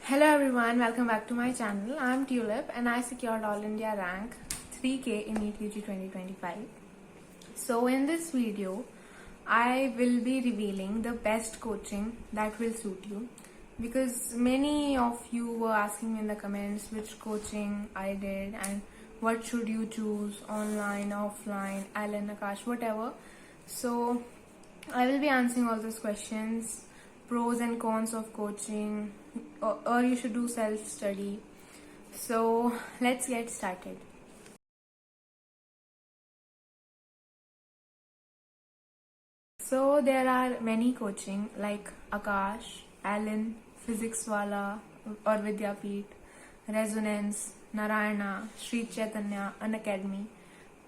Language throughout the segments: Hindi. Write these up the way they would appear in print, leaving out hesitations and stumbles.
Hello everyone, welcome back to my channel. I'm Tulip and I secured All India rank 3K in NEET UG 2025. So in this video, I will be revealing the best coaching that will suit you, because many of you were asking in the comments which coaching I did and what should you choose, online, offline, Alan, Akash, whatever. So I will be answering all those questions, pros and cons of coaching, or you should do self-study. So let's get started. So there are many coaching like Akash, Alan, Physics Wala or Vidyapeeth, Resonance, Narayana, Sri Chaitanya, Unacademy,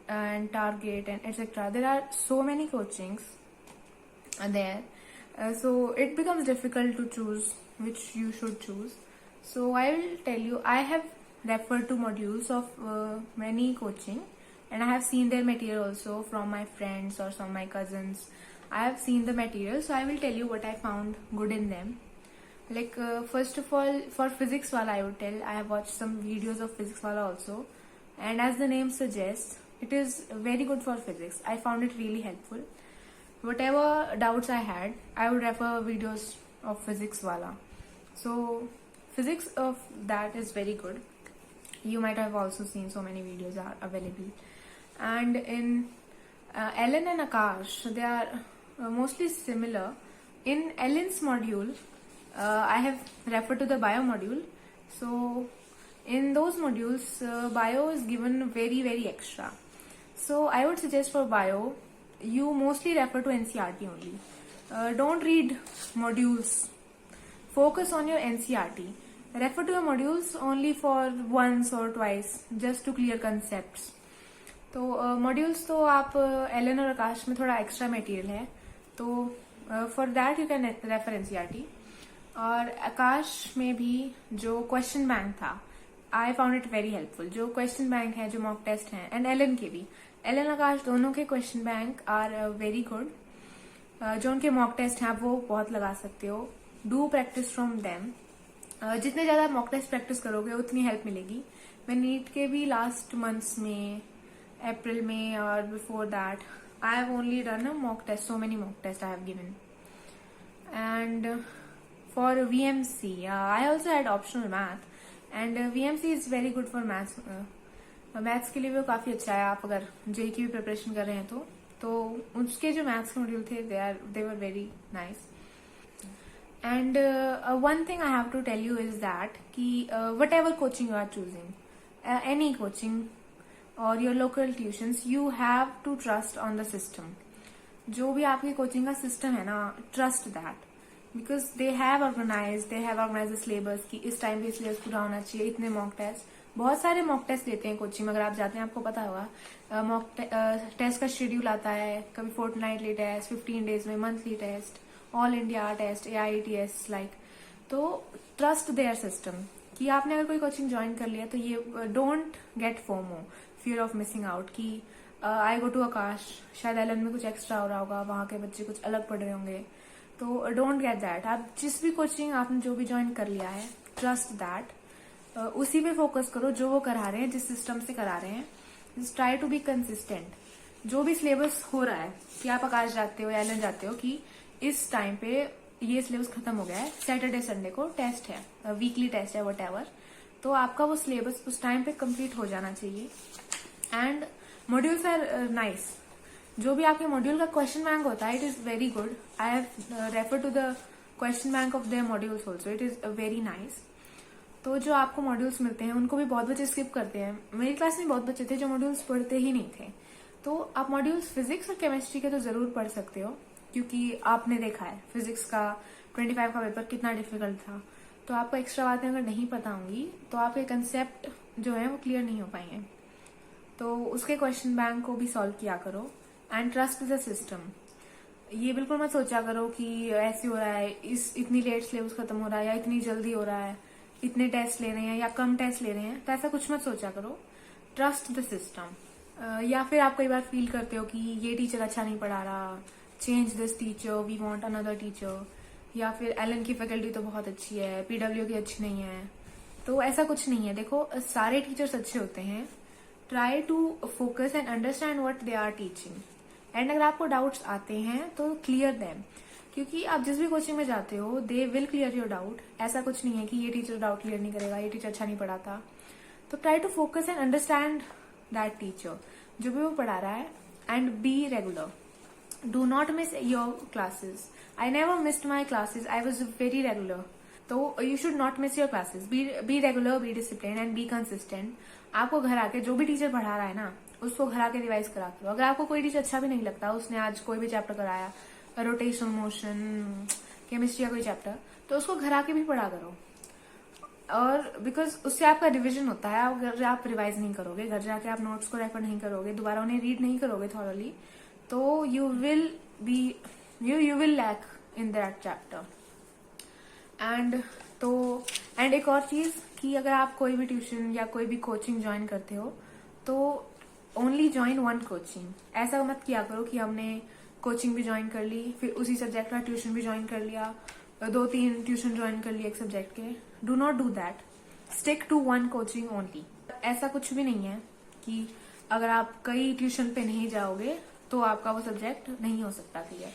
and Target, and etc. There are so many coachings there. So it becomes difficult to choose which you should choose. So I will tell you, I have referred to modules of many coaching, and I have seen their material also from my friends or some my cousins. I have seen the material, so I will tell you what I found good in them. Like first of all, for Physics Wala I would tell, I have watched some videos of Physics Wala also, and as the name suggests, it is very good for physics. I found it really helpful. Whatever doubts I had, I would refer videos of Physics Wala. So physics of that is very good. You might have also seen so many videos are available. And in Ellen and Akash, they are mostly similar. In Ellen's module, I have referred to the bio module. So in those modules, bio is given very extra. So I would suggest for bio, you mostly refer to NCERT only. Don't read modules. Focus on your NCERT. Refer to your modules only for once or twice, just to clear concepts. तो मॉड्यूल्स तो आप एलन और आकाश में थोड़ा एक्स्ट्रा मटेरियल है, तो for that you can refer NCERT. और आकाश में भी जो क्वेश्चन बैंक था, I found it very helpful. जो क्वेश्चन बैंक है, जो मॉक टेस्ट हैं, एंड एलन के भी, एलन आकाश दोनों के question bank are very good. जो उनके मॉक टेस्ट हैं आप वो बहुत लगा सकते हो. Do practice from them. जितने ज्यादा मॉक टेस्ट प्रैक्टिस करोगे उतनी हेल्प मिलेगी. मैं नीट के भी लास्ट मंथ्स में, अप्रैल में और before that, I have only done a mock test. So many mock test I have given. And for VMC, I also had optional math, and VMC is very good for maths. Maths के लिए वो काफी अच्छा है. आप अगर जेई की भी प्रिपरेशन कर रहे हैं तो उसके जो मैथ्स के मॉड्यूल थे, they were very nice. And one thing I have to tell you is that कि whatever coaching you are choosing, any coaching or your local tuitions, you have to trust on the system. जो भी आपकी कोचिंग का सिस्टम है ना, trust that, because they have organise the syllabus कि इस टाइम पे सिलेबस पूरा होना चाहिए. इतने मॉक टेस्ट, बहुत सारे मॉक टेस्ट लेते हैं कोचिंग में. अगर आप जाते हैं आपको पता होगा, मॉक टेस्ट का शेड्यूल आता है, कभी फोर्टनाइटली टेस्ट, 15 डेज में monthly test, all India test, AITS like. तो ट्रस्ट देयर सिस्टम कि आपने अगर कोई कोचिंग ज्वाइन कर लिया तो ये don't get FOMO, fear of missing out, कि आई गो टू आकाश, शायद एलन में कुछ एक्स्ट्रा हो रहा होगा, वहां के बच्चे कुछ अलग पढ़ रहे होंगे. तो डोंट गेट दैट. आप जिस भी कोचिंग आपने जो भी ज्वाइन कर लिया है, ट्रस्ट दैट. उसी पे फोकस करो जो वो करा रहे हैं, जिस सिस्टम से करा रहे हैं. Just try to be consistent. जो भी सिलेबस हो रहा है, कि आप आकाश जाते हो या एलन जाते हो, कि इस टाइम पे ये सिलेबस खत्म हो गया है, सैटरडे संडे को टेस्ट है, वीकली टेस्ट है, वट, तो आपका वो सिलेबस उस टाइम पे कंप्लीट हो जाना चाहिए. And modules are nice. जो भी आपके मॉड्यूल का क्वेश्चन बैंक होता है, it is very good. I have refer to the question bank of their modules also. It is very nice. तो जो आपको मॉड्यूल्स मिलते हैं उनको भी बहुत बच्चे स्किप करते हैं. मेरी क्लास में बहुत बच्चे थे जो मॉड्यूल्स पढ़ते ही नहीं थे. तो आप मॉड्यूल्स फिजिक्स और केमिस्ट्री के तो जरूर पढ़ सकते हो, क्योंकि आपने देखा है फिजिक्स का 25 का पेपर कितना डिफिकल्ट था. तो आपको एक्स्ट्रा बातें अगर नहीं पता होंगी तो आपके कंसेप्ट जो है वो क्लियर नहीं हो पाएंगे. तो उसके क्वेश्चन बैंक को भी सॉल्व किया करो. And trust the system. ये बिल्कुल मत सोचा करो कि ऐसे हो रहा है, इतनी लेट सिलेबस खत्म हो रहा है, या इतनी जल्दी हो रहा है, इतने टेस्ट ले रहे हैं या कम टेस्ट ले रहे हैं. तो ऐसा कुछ मत सोचा करो. Trust the system. या फिर आप कई बार फील करते हो कि ये टीचर अच्छा नहीं पढ़ा रहा, change this teacher, we want another teacher. या फिर एलन की फैकल्टी तो बहुत अच्छी है, पीडब्ल्यू की अच्छी नहीं है। तो ऐसा कुछ नहीं है। देखो, सारे टीचर्स अच्छे होते हैं। Try to focus and understand what they are teaching. And अगर आपको डाउट्स आते हैं तो क्लियर देम, क्योंकि आप जिस भी कोचिंग में जाते हो they will clear your doubt. ऐसा कुछ नहीं है कि ये टीचर डाउट क्लियर नहीं करेगा, ये टीचर अच्छा नहीं पढ़ाता। तो try to focus and understand that teacher, जो भी वो पढ़ा रहा है, and be regular. Do not miss your classes. I never missed my classes, I was very regular. तो you should not miss your classes. Be regular, be discipline and be consistent. आपको घर आके जो भी टीचर पढ़ा रहा है ना, उसको घर आके रिवाइज करा करो। अगर आपको कोई टीचर अच्छा भी नहीं लगता, उसने आज कोई भी चैप्टर कराया, रोटेशन मोशन, केमिस्ट्री का कोई चैप्टर, तो उसको घर आके भी पढ़ा करो। और बिकॉज उससे आपका रिवीजन होता है। अगर आप रिवाइज नहीं करोगे, घर जाके आप नोट्स को रेफर नहीं करोगे, दोबारा उन्हें रीड नहीं करोगे थॉरली, तो you will lack in that chapter. And एक और चीज कि अगर आप कोई भी ट्यूशन या कोई भी कोचिंग ज्वाइन करते हो तो ओनली ज्वाइन वन कोचिंग। ऐसा मत किया करो कि हमने कोचिंग भी ज्वाइन कर ली, फिर उसी सब्जेक्ट का ट्यूशन भी ज्वाइन कर लिया, 2-3 ट्यूशन ज्वाइन कर लिए एक सब्जेक्ट के। Do not do that. Stick to one coaching only. ऐसा कुछ भी नहीं है कि अगर आप कई ट्यूशन पे नहीं जाओगे तो आपका वो सब्जेक्ट नहीं हो सकता क्लियर।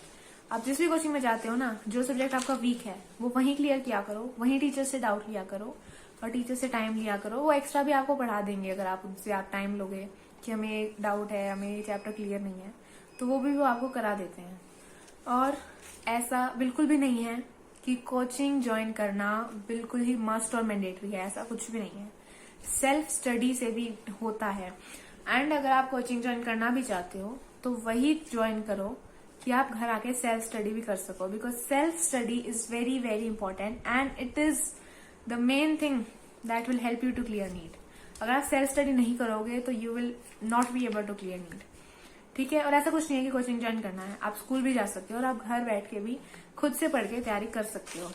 आप जिस भी कोचिंग में जाते हो ना, जो सब्जेक्ट आपका वीक है वो वहीं क्लियर किया करो, वहीं टीचर से डाउट लिया करो और टीचर से टाइम लिया करो। वो एक्स्ट्रा भी आपको पढ़ा देंगे अगर आप उनसे आप टाइम लोगे कि हमें डाउट है, हमें ये चैप्टर क्लियर नहीं है, तो वो आपको करा देते हैं। और ऐसा बिल्कुल भी नहीं है कि कोचिंग ज्वाइन करना बिल्कुल ही मस्ट और मैंडेटरी है, ऐसा कुछ भी नहीं है। सेल्फ स्टडी से भी होता है। एंड अगर आप कोचिंग ज्वाइन करना भी चाहते हो तो वही ज्वाइन करो कि आप घर आके सेल्फ स्टडी भी कर सको, because self study is very very important and it is the main thing that will help you to clear NEET. अगर आप सेल्फ स्टडी नहीं करोगे तो you will not be able to clear NEET. ठीक है। और ऐसा कुछ नहीं है कि कोचिंग ज्वाइन करना है, आप स्कूल भी जा सकते हो और आप घर बैठ के भी खुद से पढ़ के तैयारी कर सकते हो।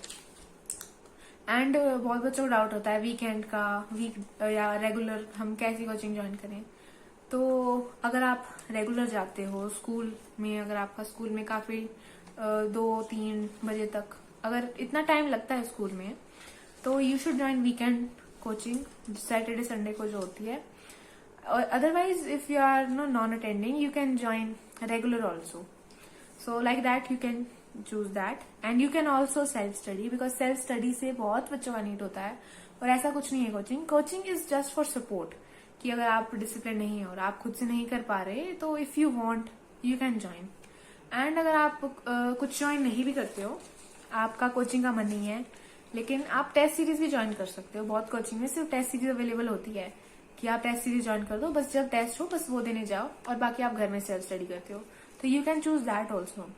एंड बहुत बच्चों को डाउट होता है वीकेंड का, वीक या रेगुलर हम कैसी कोचिंग ज्वाइन करें। तो अगर आप रेगुलर जाते हो स्कूल में, अगर आपका स्कूल में काफी 2-3 बजे तक अगर इतना टाइम लगता है स्कूल में, तो you should join weekend coaching Saturday Sunday को जो होती है। और otherwise if you are non attending you can join regular also. So like that you can choose that and you can also self study, because self study से बहुत बच्चों का नीट होता है। और ऐसा कुछ नहीं है coaching is just for support, कि अगर आप डिसिप्लिन नहीं हो और आप खुद से नहीं कर पा रहे तो if you want you can join. And अगर आप कुछ ज्वाइन नहीं भी करते हो, आपका कोचिंग का मन नहीं है, लेकिन आप टेस्ट सीरीज भी ज्वाइन कर सकते हो। बहुत कोचिंग में सिर्फ टेस्ट सीरीज अवेलेबल होती है कि आप टेस्ट सीरीज ज्वाइन कर दो, बस जब टेस्ट हो बस वो देने जाओ और बाकी आप घर में सेल्फ स्टडी करते हो, तो you can choose that also.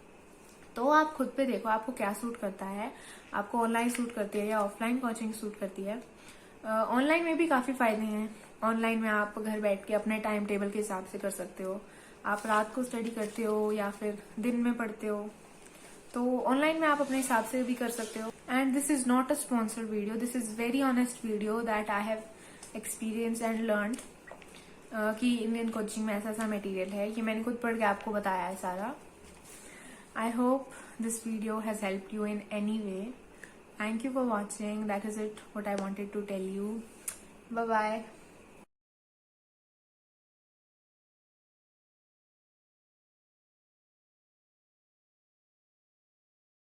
तो आप खुद पे देखो आपको क्या सूट करता है, आपको ऑनलाइन सूट करती है या ऑफलाइन कोचिंग सूट करती है। ऑनलाइन में भी काफी फायदे हैं। ऑनलाइन में आप घर बैठ के अपने टाइम टेबल के हिसाब से कर सकते हो। आप रात को स्टडी करते हो या फिर दिन में पढ़ते हो, तो ऑनलाइन में आप अपने हिसाब से भी कर सकते हो। And this is not a sponsored video, this is very honest video that I have experience and learn कि इंडियन कोचिंग में ऐसा ऐसा मटेरियल है, कि मैंने खुद पढ़ के आपको बताया है सारा। I hope this video has helped you in any way. Thank you for watching. That is it what I wanted to tell you. Bye bye.